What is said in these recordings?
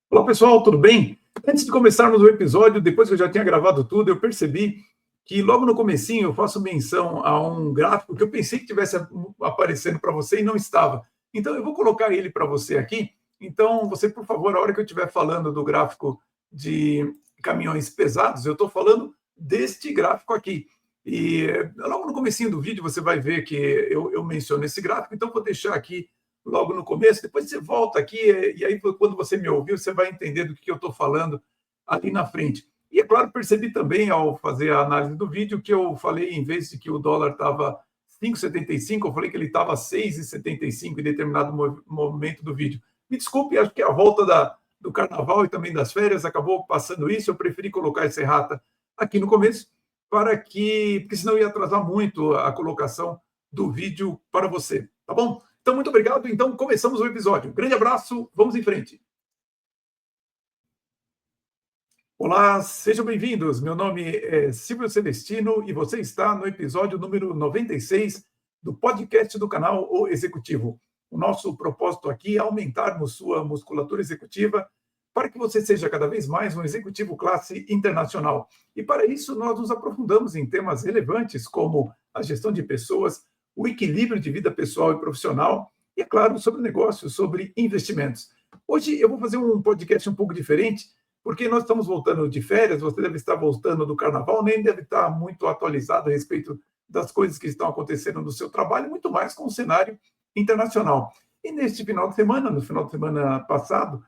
Olá, pessoal, tudo bem? Antes de começarmos o episódio, depois que eu já tinha gravado tudo, eu percebi que logo no comecinho eu faço menção a um gráfico que eu pensei que estivesse aparecendo para você e não estava. Então, eu vou colocar ele para você aqui. Então, você, por favor, a hora que eu estiver falando do gráfico de caminhões pesados, eu estou falando deste gráfico aqui. E logo no comecinho do vídeo você vai ver que eu menciono esse gráfico, então vou deixar aqui logo no começo, depois você volta aqui, e aí quando você me ouviu, você vai entender do que eu estou falando ali na frente. E, é claro, percebi também, ao fazer a análise do vídeo, que eu falei, em vez de que o dólar estava 5,75, eu falei que ele estava 6,75 em determinado momento do vídeo. Me desculpe, acho que a volta do carnaval e também das férias acabou passando isso, eu preferi colocar essa errata aqui no começo, porque senão ia atrasar muito a colocação do vídeo para você, tá bom? Então, muito obrigado. Então, começamos o episódio. Grande abraço, vamos em frente. Olá, sejam bem-vindos. Meu nome é Silvio Celestino e você está no episódio número 96 do podcast do canal O Executivo. O nosso propósito aqui é aumentarmos sua musculatura executiva para que você seja cada vez mais um executivo classe internacional. E para isso, nós nos aprofundamos em temas relevantes como a gestão de pessoas, o equilíbrio de vida pessoal e profissional e, é claro, sobre negócios, sobre investimentos. Hoje eu vou fazer um podcast um pouco diferente, porque nós estamos voltando de férias, você deve estar voltando do carnaval, nem deve estar muito atualizado a respeito das coisas que estão acontecendo no seu trabalho, muito mais com o cenário internacional. E neste final de semana, no final de semana passado,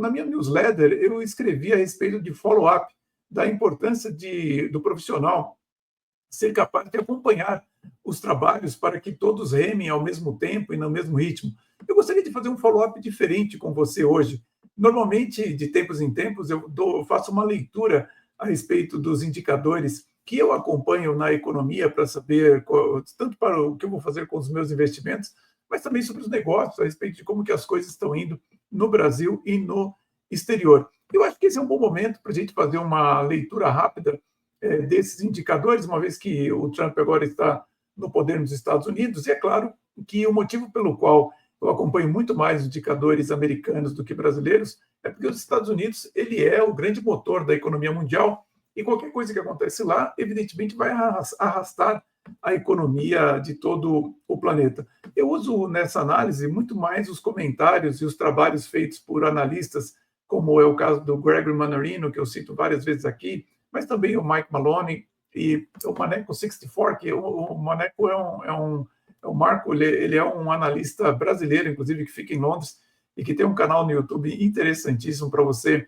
na minha newsletter, eu escrevi a respeito de follow-up, da importância do profissional ser capaz de acompanhar os trabalhos para que todos remem ao mesmo tempo e no mesmo ritmo. Eu gostaria de fazer um follow-up diferente com você hoje. Normalmente, de tempos em tempos, eu faço uma leitura a respeito dos indicadores que eu acompanho na economia para saber, tanto para o que eu vou fazer com os meus investimentos, mas também sobre os negócios, a respeito de como que as coisas estão indo no Brasil e no exterior. Eu acho que esse é um bom momento para a gente fazer uma leitura rápida desses indicadores, uma vez que o Trump agora está no poder nos Estados Unidos, e é claro que o motivo pelo qual eu acompanho muito mais indicadores americanos do que brasileiros é porque os Estados Unidos ele é o grande motor da economia mundial e qualquer coisa que acontece lá, evidentemente, vai arrastar a economia de todo o planeta. Eu uso nessa análise muito mais os comentários e os trabalhos feitos por analistas, como é o caso do Gregory Mannarino, que eu cito várias vezes aqui, mas também o Mike Maloney e o Maneco 64, que o Maneco o Marco, ele é um analista brasileiro, inclusive, que fica em Londres e que tem um canal no YouTube interessantíssimo para você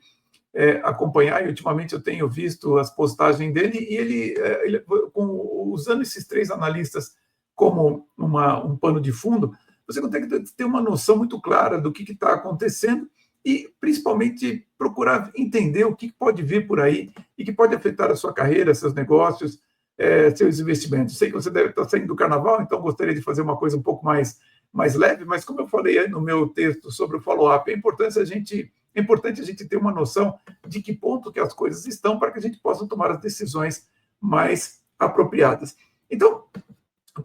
acompanhar. E ultimamente eu tenho visto as postagens dele e usando esses três analistas como um pano de fundo, você consegue ter uma noção muito clara do que está acontecendo e, principalmente, procurar entender o que pode vir por aí e que pode afetar a sua carreira, seus negócios, seus investimentos. Sei que você deve estar saindo do carnaval, então gostaria de fazer uma coisa um pouco mais leve, mas como eu falei no meu texto sobre o follow-up, é importante a gente ter uma noção de que ponto que as coisas estão para que a gente possa tomar as decisões mais apropriadas. Então, o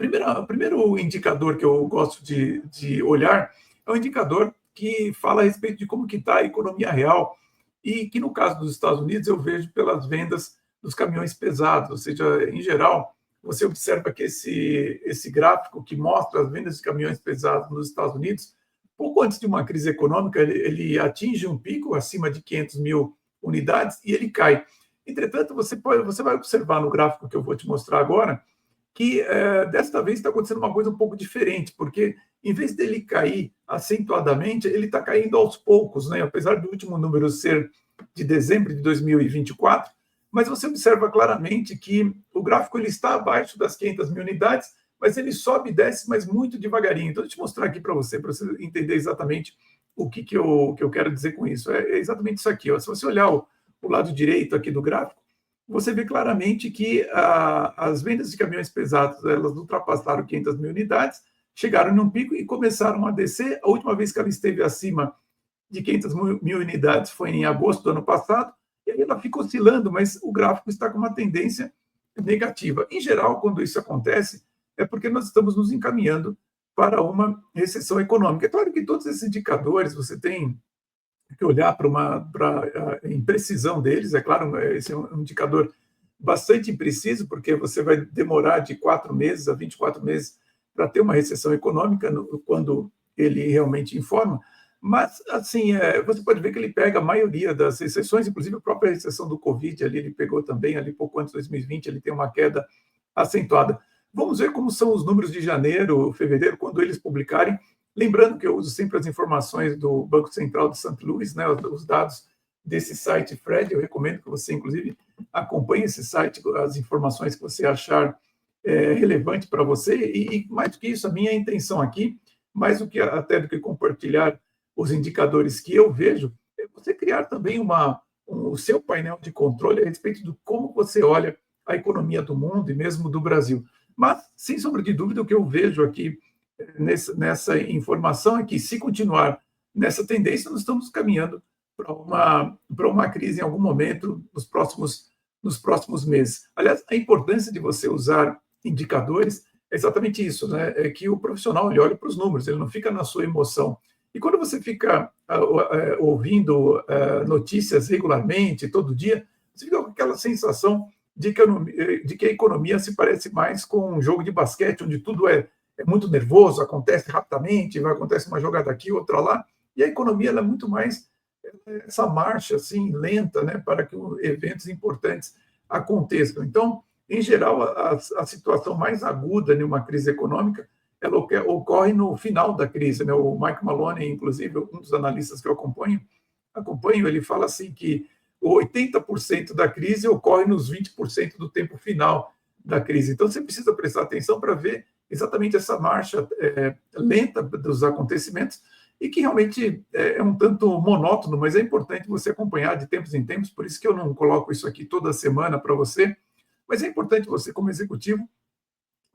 primeiro indicador que eu gosto de olhar é um indicador que fala a respeito de como que está a economia real e que, no caso dos Estados Unidos, eu vejo pelas vendas dos caminhões pesados, ou seja, em geral, você observa que esse gráfico que mostra as vendas de caminhões pesados nos Estados Unidos, pouco antes de uma crise econômica, ele atinge um pico acima de 500 mil unidades e ele cai. Entretanto, você vai observar no gráfico que eu vou te mostrar agora, que desta vez está acontecendo uma coisa um pouco diferente, porque em vez dele cair acentuadamente, ele está caindo aos poucos, né? Apesar do último número ser de dezembro de 2024, mas você observa claramente que o gráfico ele está abaixo das 500 mil unidades, mas ele sobe e desce, mas muito devagarinho. Então, deixa eu mostrar aqui para você entender exatamente o que eu quero dizer com isso. É exatamente isso aqui. Ó. Se você olhar o lado direito aqui do gráfico, você vê claramente que as vendas de caminhões pesados elas ultrapassaram 500 mil unidades, chegaram num pico e começaram a descer. A última vez que ela esteve acima de 500 mil unidades foi em agosto do ano passado, e aí ela fica oscilando, mas o gráfico está com uma tendência negativa. Em geral, quando isso acontece, é porque nós estamos nos encaminhando para uma recessão econômica. É claro que todos esses indicadores, você tem que olhar para a imprecisão deles, é claro, esse é um indicador bastante impreciso, porque você vai demorar de 4 meses a 24 meses para ter uma recessão econômica, quando ele realmente informa, mas, assim, você pode ver que ele pega a maioria das recessões, inclusive a própria recessão do Covid, ali ele pegou também, ali pouco antes de 2020, ele tem uma queda acentuada. Vamos ver como são os números de janeiro, fevereiro, quando eles publicarem. Lembrando que eu uso sempre as informações do Banco Central de St. Louis, né, os dados desse site Fred. Eu recomendo que você, inclusive, acompanhe esse site, as informações que você achar relevante para você. E mais do que isso, a minha intenção aqui, mais do que até do que compartilhar os indicadores que eu vejo, é você criar também o seu painel de controle a respeito de como você olha a economia do mundo e mesmo do Brasil. Mas, sem sombra de dúvida, o que eu vejo aqui nessa informação é que, se continuar nessa tendência, nós estamos caminhando para uma crise em algum momento nos próximos meses. Aliás, a importância de você usar indicadores é exatamente isso, né? É que o profissional ele olha para os números, ele não fica na sua emoção. E quando você fica ouvindo notícias regularmente, todo dia, você fica com aquela sensação de que a economia se parece mais com um jogo de basquete, onde tudo é muito nervoso, acontece rapidamente, acontece uma jogada aqui, outra lá, e a economia ela é muito mais essa marcha assim lenta, né, para que eventos importantes aconteçam. Então, em geral, a situação mais aguda em uma crise econômica ela ocorre no final da crise, né? O Mike Maloney, inclusive, um dos analistas que eu acompanho, ele fala assim que 80% da crise ocorre nos 20% do tempo final da crise. Então, você precisa prestar atenção para ver exatamente essa marcha lenta dos acontecimentos e que realmente é um tanto monótono, mas é importante você acompanhar de tempos em tempos, por isso que eu não coloco isso aqui toda semana para você, mas é importante você, como executivo,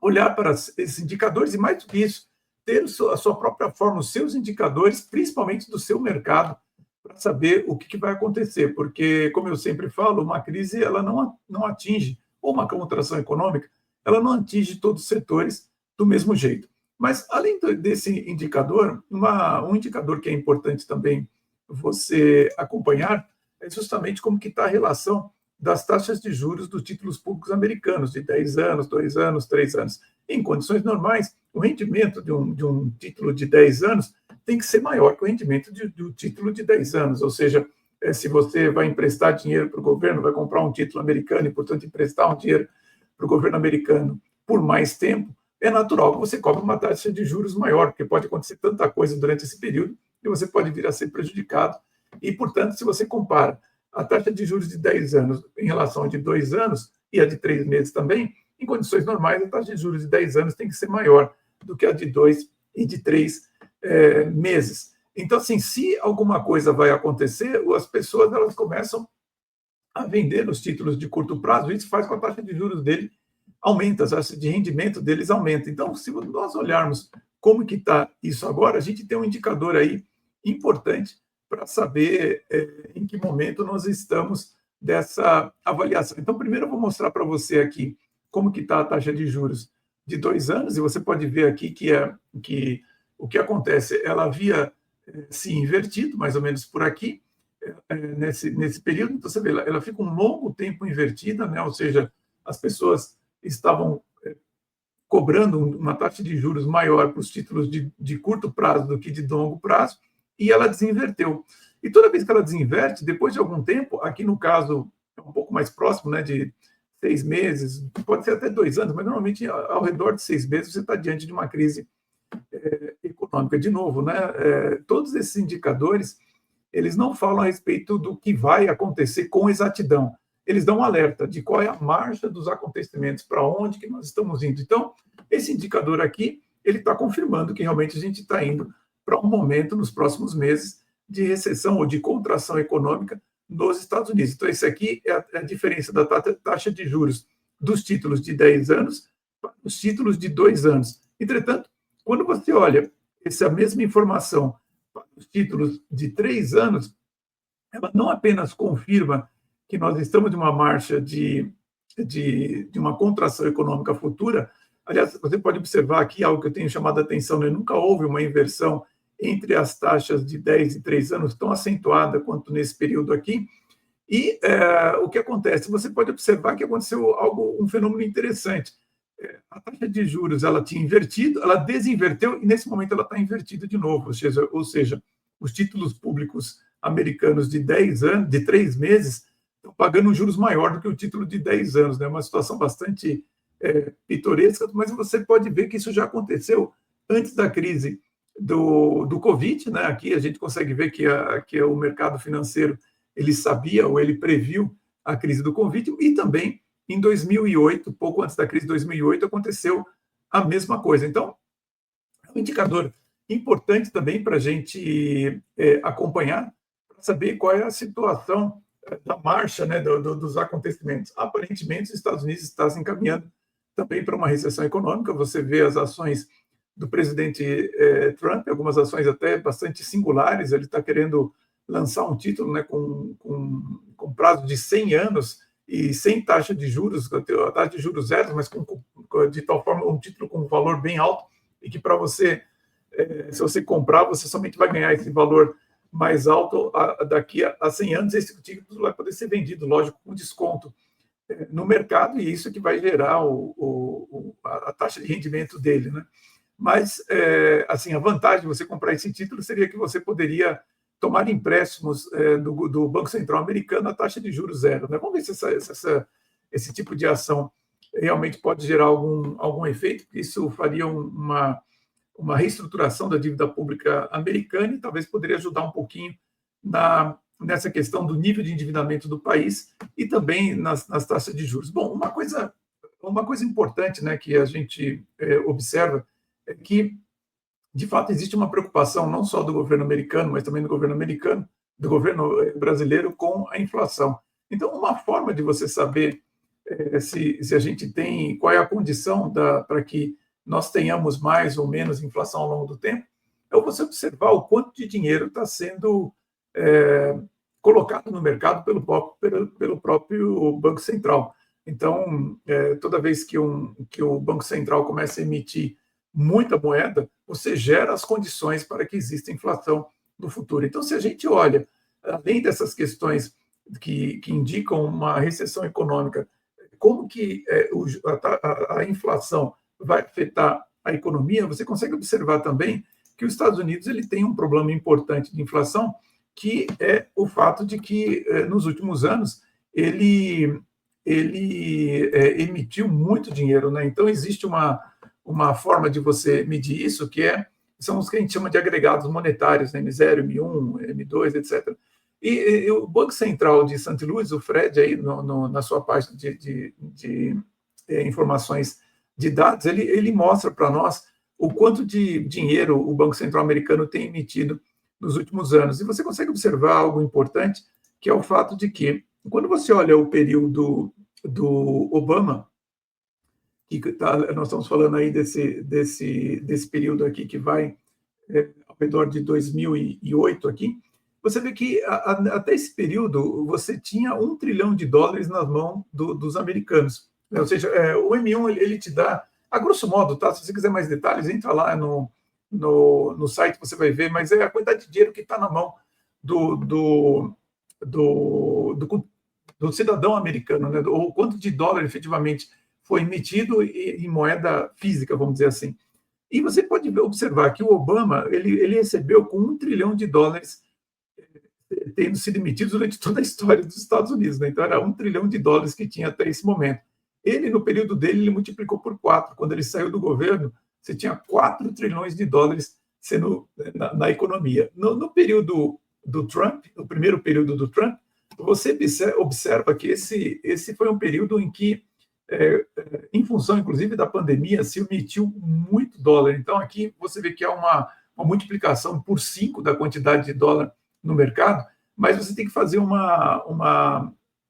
olhar para esses indicadores e, mais do que isso, ter a sua própria forma, os seus indicadores, principalmente do seu mercado, para saber o que vai acontecer, porque, como eu sempre falo, uma crise ela não atinge, ou uma contração econômica, ela não atinge todos os setores do mesmo jeito. Mas, além desse indicador, um indicador que é importante também você acompanhar é justamente como que está a relação das taxas de juros dos títulos públicos americanos, de 10 anos, 2 anos, 3 anos. Em condições normais, o rendimento de um título de 10 anos tem que ser maior que o rendimento do título de 10 anos, ou seja, se você vai emprestar dinheiro para o governo, vai comprar um título americano e, portanto, emprestar um dinheiro para o governo americano por mais tempo, é natural que você cobre uma taxa de juros maior, porque pode acontecer tanta coisa durante esse período e você pode vir a ser prejudicado. E, portanto, se você compara a taxa de juros de 10 anos em relação a de 2 anos e a de 3 meses também, em condições normais, a taxa de juros de 10 anos tem que ser maior do que a de 2 e de 3 meses. Então, assim, se alguma coisa vai acontecer, as pessoas elas começam a vender os títulos de curto prazo, isso faz com que a taxa de juros dele aumenta, a taxa de rendimento deles aumenta. Então, se nós olharmos como que está isso agora, a gente tem um indicador aí importante para saber em que momento nós estamos dessa avaliação. Então, primeiro eu vou mostrar para você aqui como que está a taxa de juros de 2 anos, e você pode ver aqui que o que acontece, ela havia se invertido, mais ou menos por aqui, nesse período. Então, você vê, ela fica um longo tempo invertida, né? Ou seja, as pessoas estavam cobrando uma taxa de juros maior para os títulos de curto prazo do que de longo prazo, e ela desinverteu. E toda vez que ela desinverte, depois de algum tempo, aqui no caso é um pouco mais próximo, né, de 6 meses, pode ser até 2 anos, mas normalmente ao redor de 6 meses você está diante de uma crise econômica. De novo, né, todos esses indicadores, eles não falam a respeito do que vai acontecer com exatidão. Eles dão um alerta de qual é a marcha dos acontecimentos, para onde que nós estamos indo. Então, esse indicador aqui, ele está confirmando que realmente a gente está indo para um momento, nos próximos meses, de recessão ou de contração econômica nos Estados Unidos. Então, esse aqui é a diferença da taxa de juros dos títulos de 10 anos para os títulos de 2 anos. Entretanto, quando você olha essa mesma informação para os títulos de 3 anos, ela não apenas confirma que nós estamos de uma marcha de uma contração econômica futura. Aliás, você pode observar aqui algo que eu tenho chamado a atenção, né? Nunca houve uma inversão entre as taxas de 10 e 3 anos tão acentuada quanto nesse período aqui. E o que acontece? Você pode observar que aconteceu um fenômeno interessante. A taxa de juros ela tinha invertido, ela desinverteu e nesse momento ela está invertida de novo. Ou seja, os títulos públicos americanos de 10 anos, de 3 meses, estão pagando um juros maior do que o título de 10 anos. Né? Uma situação bastante pitoresca, mas você pode ver que isso já aconteceu antes da crise do Covid. Né? Aqui a gente consegue ver que o mercado financeiro ele sabia ou ele previu a crise do Covid e também em 2008, pouco antes da crise de 2008, aconteceu a mesma coisa. Então, é um indicador importante também para a gente acompanhar, para saber qual é a situação da marcha, né, dos acontecimentos. Aparentemente, os Estados Unidos estão se encaminhando também para uma recessão econômica. Você vê as ações do presidente Trump, algumas ações até bastante singulares. Ele está querendo lançar um título, né, com prazo de 100 anos e sem taxa de juros, a taxa de juros zero, mas de tal forma um título com um valor bem alto e que para você, se você comprar, você somente vai ganhar esse valor mais alto daqui a 100 anos. Esse título vai poder ser vendido, lógico, com desconto no mercado, e isso que vai gerar a taxa de rendimento dele, né? Mas, assim, a vantagem de você comprar esse título seria que você poderia tomar empréstimos do Banco Central americano a taxa de juros zero. Né? Vamos ver se esse tipo de ação realmente pode gerar algum efeito, porque isso faria uma reestruturação da dívida pública americana e talvez poderia ajudar um pouquinho nessa questão do nível de endividamento do país e também nas taxas de juros. Bom, uma coisa importante, né, que a gente observa é que, de fato, existe uma preocupação não só do governo americano, mas também do governo brasileiro com a inflação. Então, uma forma de você saber se a gente tem, qual é a condição para que nós tenhamos mais ou menos inflação ao longo do tempo, é você observar o quanto de dinheiro está sendo colocado no mercado pelo próprio Banco Central. Então, toda vez que o Banco Central começa a emitir muita moeda, você gera as condições para que exista inflação no futuro. Então, se a gente olha, além dessas questões que indicam uma recessão econômica, como que a inflação vai afetar a economia, você consegue observar também que os Estados Unidos ele tem um problema importante de inflação, que é o fato de que, nos últimos anos, ele emitiu muito dinheiro. Né? Então, existe uma forma de você medir isso, são os que a gente chama de agregados monetários, né? M0, M1, M2, etc. E o Banco Central de St. Louis, o Fred, aí na sua página de informações de dados, ele mostra para nós o quanto de dinheiro o Banco Central americano tem emitido nos últimos anos. E você consegue observar algo importante, que é o fato de que, quando você olha o período do Obama, nós estamos falando aí desse período aqui que vai ao redor de 2008 aqui, você vê que até esse período você tinha $1 trilhão nas mãos dos americanos. Né? Ou seja, o M1 ele te dá, a grosso modo, tá? Se você quiser mais detalhes, entra lá no site, você vai ver, mas é a quantidade de dinheiro que está na mão do cidadão americano, né? Ou quanto de dólar efetivamente foi emitido em moeda física, vamos dizer assim. E você pode observar que o Obama ele recebeu com $1 trilhão tendo sido emitidos durante toda a história dos Estados Unidos. Né? Então, era $1 trilhão que tinha até esse momento. Ele, no período dele, ele multiplicou por 4. Quando ele saiu do governo, você tinha $4 trilhões sendo na economia. No período do Trump, no primeiro período do Trump, você observa que esse foi um período em que, em função, inclusive, da pandemia, se emitiu muito dólar. Então, aqui você vê que há uma multiplicação por 5 da quantidade de dólar no mercado, mas você tem que fazer uma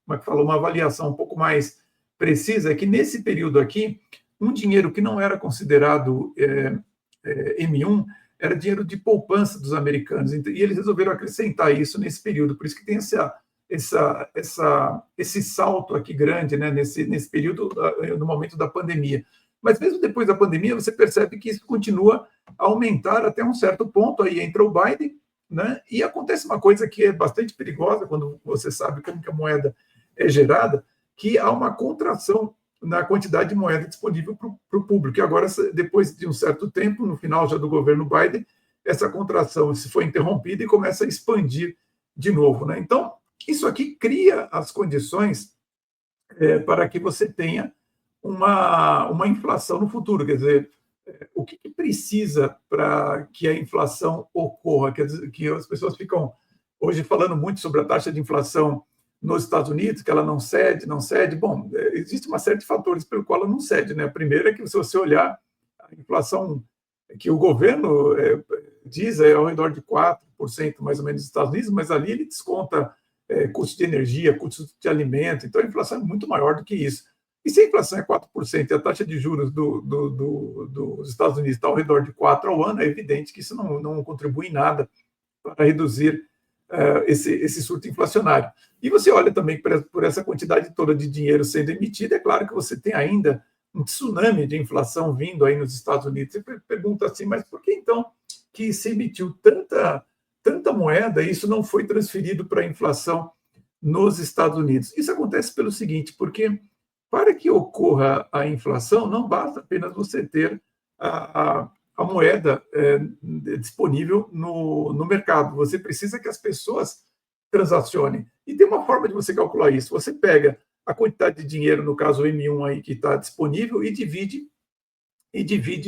avaliação um pouco mais precisa, que nesse período aqui, um dinheiro que não era considerado M1 era dinheiro de poupança dos americanos, e eles resolveram acrescentar isso nesse período, por isso que tem esse salto aqui grande, né, nesse período, no momento da pandemia. Mas mesmo depois da pandemia, você percebe que isso continua a aumentar até um certo ponto. Aí entra o Biden, né? E acontece uma coisa que é bastante perigosa quando você sabe como que a moeda é gerada, que há uma contração na quantidade de moeda disponível para o público. E agora, depois de um certo tempo, no final já do governo Biden, essa contração se foi interrompida e começa a expandir de novo, né? Então, isso aqui cria as condições para que você tenha uma inflação no futuro. Quer dizer, o que precisa para que a inflação ocorra? Quer dizer, que as pessoas ficam hoje falando muito sobre a taxa de inflação nos Estados Unidos, que ela não cede, não cede. Bom, existe uma série de fatores pelo qual ela não cede, né? A primeira é que, se você olhar a inflação que o governo diz ao redor de 4%, mais ou menos, nos Estados Unidos, mas ali ele desconta custo de energia, custo de alimento, então a inflação é muito maior do que isso. E se a inflação é 4% e a taxa de juros dos Estados Unidos está ao redor de 4% ao ano, é evidente que isso não contribui em nada para reduzir esse surto inflacionário. E você olha também por essa quantidade toda de dinheiro sendo emitido, é claro que você tem ainda um tsunami de inflação vindo aí nos Estados Unidos. Você pergunta assim, mas por que então que se emitiu tanta moeda e isso não foi transferido para a inflação nos Estados Unidos? Isso acontece pelo seguinte, porque para que ocorra a inflação, não basta apenas você ter a moeda disponível no mercado. Você precisa que as pessoas transacionem. E tem uma forma de você calcular isso. Você pega a quantidade de dinheiro, no caso o M1 aí, que está disponível, e divide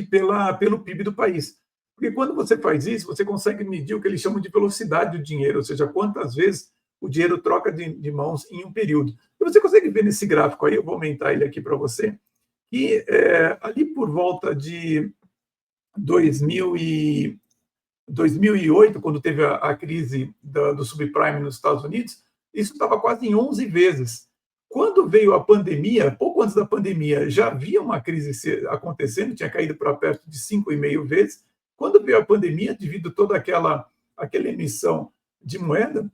pelo PIB do país. Porque quando você faz isso, você consegue medir o que eles chamam de velocidade do dinheiro, ou seja, quantas vezes o dinheiro troca de mãos em um período. E você consegue ver nesse gráfico aí, eu vou aumentar ele aqui para você, que ali por volta de 2008, quando teve a crise do subprime nos Estados Unidos, isso estava quase em 11 vezes. Quando veio a pandemia, pouco antes da pandemia, já havia uma crise acontecendo, tinha caído para perto de 5,5 vezes. Quando veio a pandemia, devido a toda aquela emissão de moeda,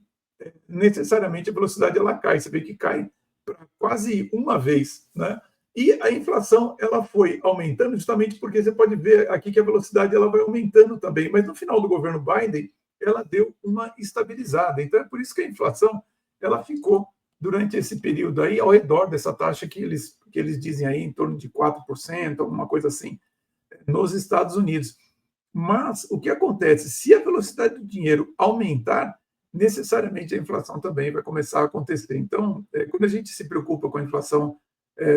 necessariamente a velocidade ela cai. Você vê que cai para quase uma vez, né? E a inflação ela foi aumentando justamente porque você pode ver aqui que a velocidade ela vai aumentando também, mas no final do governo Biden ela deu uma estabilizada. Então é por isso que a inflação ela ficou durante esse período aí ao redor dessa taxa que eles dizem aí em torno de 4%, alguma coisa assim, nos Estados Unidos. Mas o que acontece? Se a velocidade do dinheiro aumentar, necessariamente a inflação também vai começar a acontecer. Então, quando a gente se preocupa com a inflação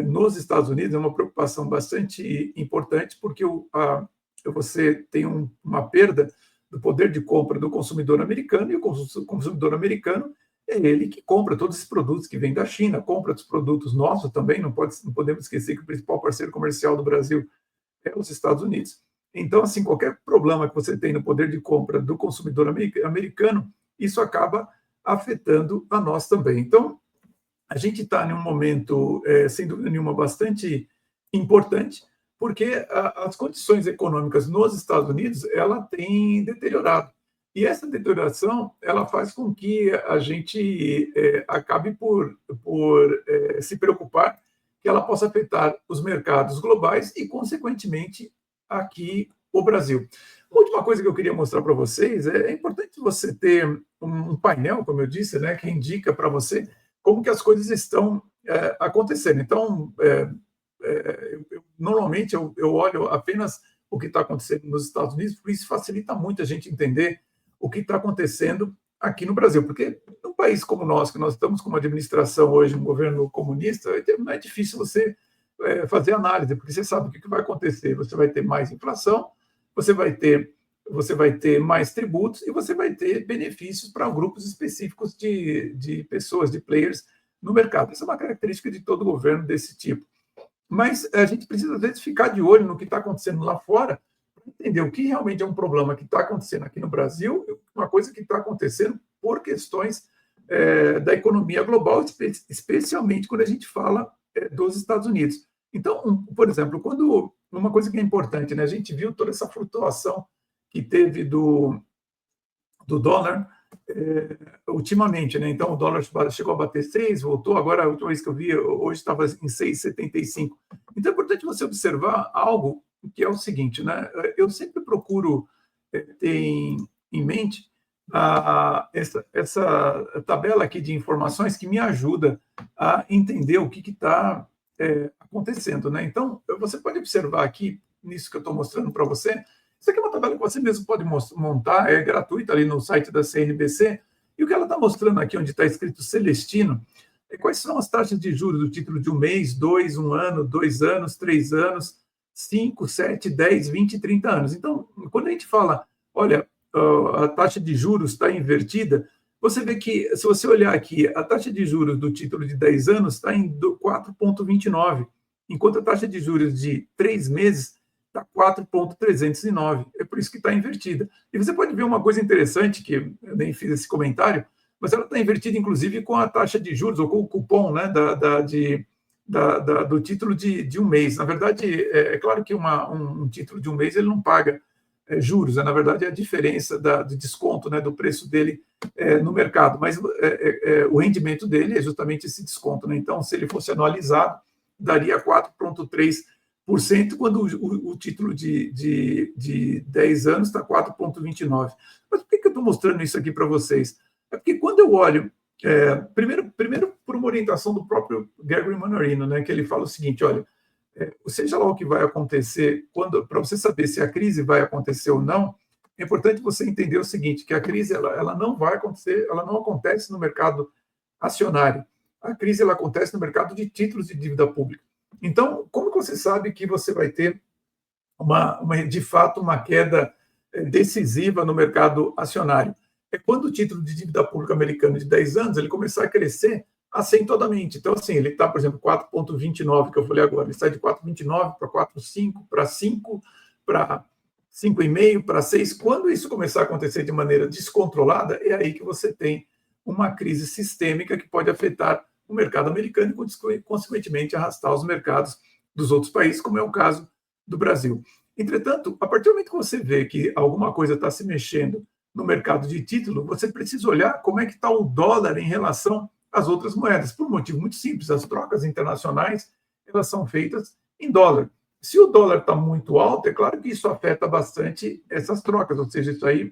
nos Estados Unidos, é uma preocupação bastante importante, porque você tem uma perda do poder de compra do consumidor americano, e o consumidor americano é ele que compra todos esses produtos que vêm da China, compra os produtos nossos também, não podemos esquecer que o principal parceiro comercial do Brasil é os Estados Unidos. Então, assim, qualquer problema que você tem no poder de compra do consumidor americano, isso acaba afetando a nós também. Então, a gente está em um momento, sem dúvida nenhuma, bastante importante, porque as condições econômicas nos Estados Unidos ela tem deteriorado. E essa deterioração ela faz com que a gente acabe por se preocupar que ela possa afetar os mercados globais e, consequentemente, aqui o Brasil. Uma última coisa que eu queria mostrar para vocês é importante você ter um painel, como eu disse, né, que indica para você como que as coisas estão acontecendo. Então, normalmente eu olho apenas o que está acontecendo nos Estados Unidos, porque isso facilita muito a gente entender o que está acontecendo aqui no Brasil, porque num país como o nosso, que nós estamos com uma administração hoje, um governo comunista, não é difícil você fazer análise, porque você sabe o que vai acontecer. Você vai ter mais inflação, você vai ter mais tributos e você vai ter benefícios para grupos específicos de pessoas, de players no mercado. Isso é uma característica de todo governo desse tipo. Mas a gente precisa, às vezes, ficar de olho no que está acontecendo lá fora para entender o que realmente é um problema que está acontecendo aqui no Brasil, uma coisa que está acontecendo por questões da economia global, especialmente quando a gente fala dos Estados Unidos. Então, por exemplo, uma coisa que é importante, né, a gente viu toda essa flutuação que teve do dólar ultimamente, né? Então o dólar chegou a bater 6, voltou, agora a última vez que eu vi, hoje estava em 6,75. Então é importante você observar algo que é o seguinte, né? Eu sempre procuro ter em mente essa tabela aqui de informações que me ajuda a entender o que está acontecendo, né? Então, você pode observar aqui, nisso que eu estou mostrando para você, isso aqui é uma tabela que você mesmo pode montar, é gratuita ali no site da CNBC, e o que ela está mostrando aqui, onde está escrito Celestino, é quais são as taxas de juros do título de um mês, dois, um ano, 2 anos, 3 anos, 5, 7, 10, 20 e 30 anos. Então, quando a gente fala, olha, a taxa de juros está invertida, você vê que, se você olhar aqui, a taxa de juros do título de 10 anos está em 4,29, enquanto a taxa de juros de 3 meses está 4,309. É por isso que está invertida. E você pode ver uma coisa interessante, que eu nem fiz esse comentário, mas ela está invertida, inclusive, com a taxa de juros, ou com o cupom, né, do título de um mês. Na verdade, é claro que um título de um mês ele não paga juros, na verdade é a diferença do desconto, né, do preço dele no mercado, mas o rendimento dele é justamente esse desconto. Né? Então, se ele fosse anualizado, daria 4,3%, quando o título de 10 anos está 4,29%. Mas por que eu estou mostrando isso aqui para vocês? É porque quando eu olho, primeiro por uma orientação do próprio Gregory Mannarino, né, que ele fala o seguinte, olha, seja lá o que vai acontecer, para você saber se a crise vai acontecer ou não, é importante você entender o seguinte, que a crise ela não vai acontecer, ela não acontece no mercado acionário. A crise ela acontece no mercado de títulos de dívida pública. Então, como que você sabe que você vai ter de fato uma queda decisiva no mercado acionário? É quando o título de dívida pública americano de 10 anos ele começar a crescer acentuadamente. Então, assim, ele está, por exemplo, 4,29, que eu falei agora, ele sai de 4,29 para 4,5, para 5, para 5,5, para 6. Quando isso começar a acontecer de maneira descontrolada, é aí que você tem uma crise sistêmica que pode afetar o mercado americano e, consequentemente, arrastar os mercados dos outros países, como é o caso do Brasil. Entretanto, a partir do momento que você vê que alguma coisa está se mexendo no mercado de título, você precisa olhar como é que está o dólar em relação às outras moedas, por um motivo muito simples, as trocas internacionais elas são feitas em dólar. Se o dólar está muito alto, é claro que isso afeta bastante essas trocas, ou seja, isso aí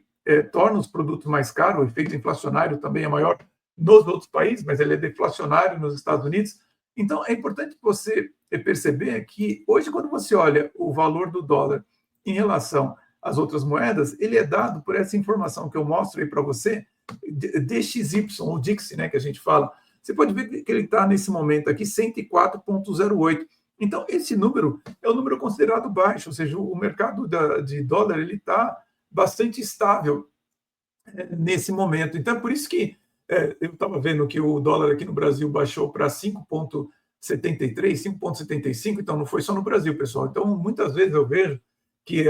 torna os produtos mais caros, o efeito inflacionário também é maior nos outros países, mas ele é deflacionário nos Estados Unidos. Então, é importante você perceber que hoje, quando você olha o valor do dólar em relação às outras moedas, ele é dado por essa informação que eu mostro aí para você, DXY, ou DIXI, né, que a gente fala. Você pode ver que ele está, nesse momento aqui, 104,08. Então, esse número é um número considerado baixo, ou seja, o mercado de dólar ele está bastante estável nesse momento. Então, é por isso que eu estava vendo que o dólar aqui no Brasil baixou para 5,73, 5,75, então não foi só no Brasil, pessoal. Então, muitas vezes eu vejo que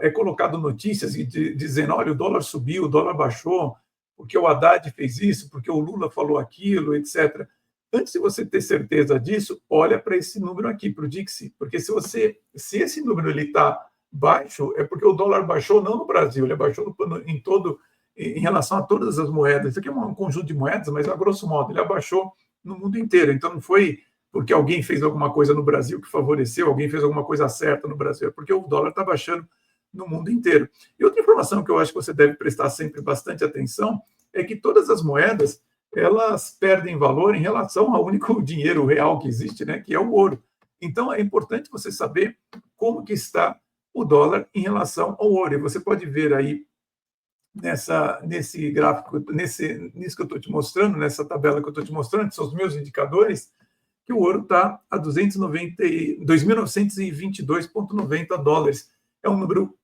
é colocado notícias dizendo, olha, o dólar subiu, o dólar baixou, porque o Haddad fez isso, porque o Lula falou aquilo, etc. Antes de você ter certeza disso, olha para esse número aqui, para o Dixie, porque se esse número está baixo, é porque o dólar baixou não no Brasil, ele baixou em relação a todas as moedas. Isso aqui é um conjunto de moedas, mas a grosso modo ele abaixou no mundo inteiro. Então não foi porque alguém fez alguma coisa no Brasil que favoreceu, alguém fez alguma coisa certa no Brasil, é porque o dólar está baixando no mundo inteiro. E outra informação que eu acho que você deve prestar sempre bastante atenção é que todas as moedas elas perdem valor em relação ao único dinheiro real que existe, né, que é o ouro. Então é importante você saber como que está o dólar em relação ao ouro. E você pode ver aí nesse gráfico, nisso que eu estou te mostrando, nessa tabela que eu estou te mostrando, que são os meus indicadores, que o ouro está a 2.922,90 dólares. É um número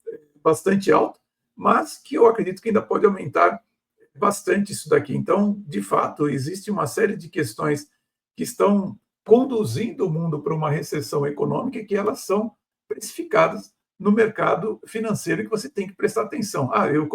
bastante alto, mas que eu acredito que ainda pode aumentar bastante isso daqui. Então, de fato, existe uma série de questões que estão conduzindo o mundo para uma recessão econômica e que elas são precificadas no mercado financeiro e que você tem que prestar atenção. Eu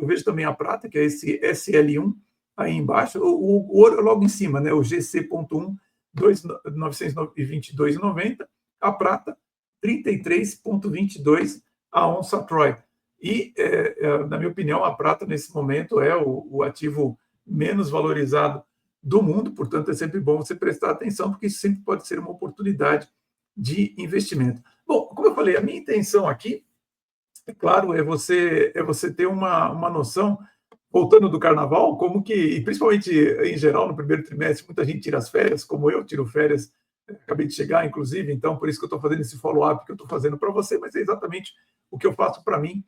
vejo também a prata, que é esse SL1 aí embaixo, o ouro logo em cima, né, o GC.1, 922,90, a prata 33,22 a onça Troy. E, na minha opinião, a prata, nesse momento, é o ativo menos valorizado do mundo, portanto, é sempre bom você prestar atenção, porque isso sempre pode ser uma oportunidade de investimento. Bom, como eu falei, a minha intenção aqui, é claro, é você ter uma noção, voltando do carnaval, como que, e principalmente em geral, no primeiro trimestre, muita gente tira as férias, como eu tiro férias, acabei de chegar, inclusive, então por isso que eu estou fazendo esse follow-up que eu estou fazendo para você, mas é exatamente o que eu faço para mim,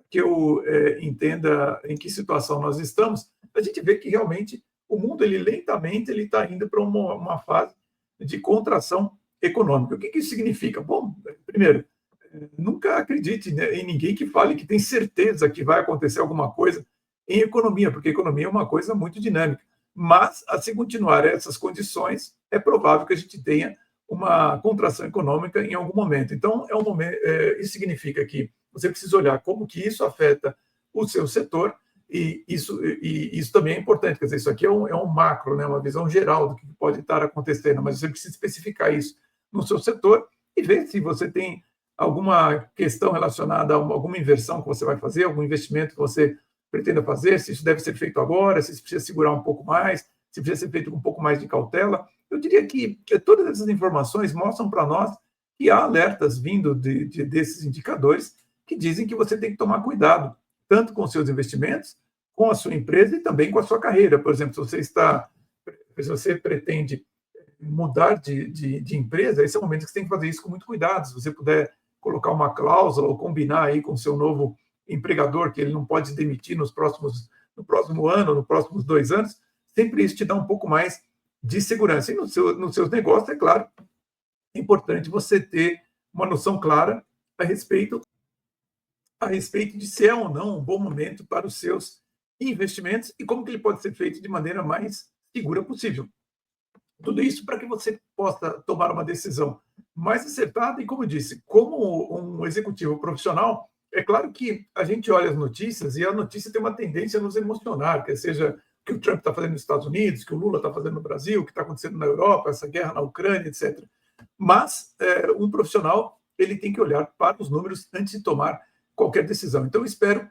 que eu entenda em que situação nós estamos. A gente vê que realmente o mundo, ele lentamente, ele está indo para uma fase de contração econômica. O que, que isso significa? Bom, primeiro, nunca acredite, né, em ninguém que fale que tem certeza que vai acontecer alguma coisa em economia, porque economia é uma coisa muito dinâmica. Mas, assim continuar essas condições, é provável que a gente tenha uma contração econômica em algum momento. Então, isso significa que você precisa olhar como que isso afeta o seu setor, e isso também é importante. Quer dizer, isso aqui é um macro, né, uma visão geral do que pode estar acontecendo, mas você precisa especificar isso no seu setor e ver se você tem alguma questão relacionada a alguma inversão que você vai fazer, algum investimento que você pretenda fazer, se isso deve ser feito agora, se isso precisa segurar um pouco mais, se precisa ser feito com um pouco mais de cautela. Eu diria que todas essas informações mostram para nós que há alertas vindo desses indicadores que dizem que você tem que tomar cuidado, tanto com seus investimentos, com a sua empresa e também com a sua carreira. Por exemplo, se você pretende mudar de empresa, esse é o momento que você tem que fazer isso com muito cuidado. Se você puder colocar uma cláusula ou combinar aí com o seu novo empregador que ele não pode demitir no próximo ano, nos próximos 2 anos, sempre isso te dá um pouco mais de segurança. E nos seus negócios, é claro, é importante você ter uma noção clara a respeito de se é ou não um bom momento para os seus investimentos e como que ele pode ser feito de maneira mais segura possível. Tudo isso para que você possa tomar uma decisão mais acertada e, como eu disse, como um executivo profissional, é claro que a gente olha as notícias e a notícia tem uma tendência a nos emocionar, quer seja o que o Trump está fazendo nos Estados Unidos, que o Lula está fazendo no Brasil, o que está acontecendo na Europa, essa guerra na Ucrânia, etc. Mas um profissional, ele tem que olhar para os números antes de tomar qualquer decisão. Então, eu espero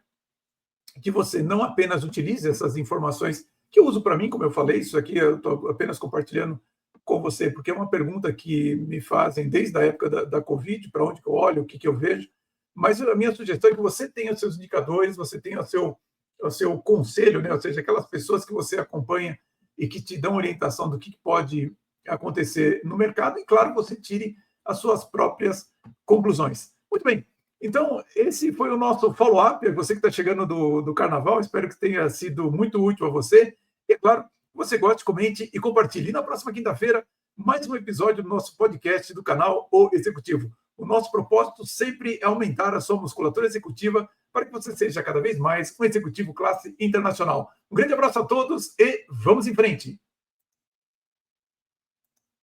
que você não apenas utilize essas informações que eu uso para mim, como eu falei, isso aqui eu estou apenas compartilhando com você, porque é uma pergunta que me fazem desde a época da Covid, para onde que eu olho, o que, que eu vejo, mas a minha sugestão é que você tenha os seus indicadores, você tenha o seu conselho, né? Ou seja, aquelas pessoas que você acompanha e que te dão orientação do que pode acontecer no mercado, e claro, você tire as suas próprias conclusões. Muito bem, então, esse foi o nosso follow-up. Você que está chegando do Carnaval, espero que tenha sido muito útil a você. E, é claro, você goste, comente e compartilhe. E na próxima quinta-feira, mais um episódio do nosso podcast do canal O Executivo. O nosso propósito sempre é aumentar a sua musculatura executiva para que você seja cada vez mais um executivo classe internacional. Um grande abraço a todos e vamos em frente!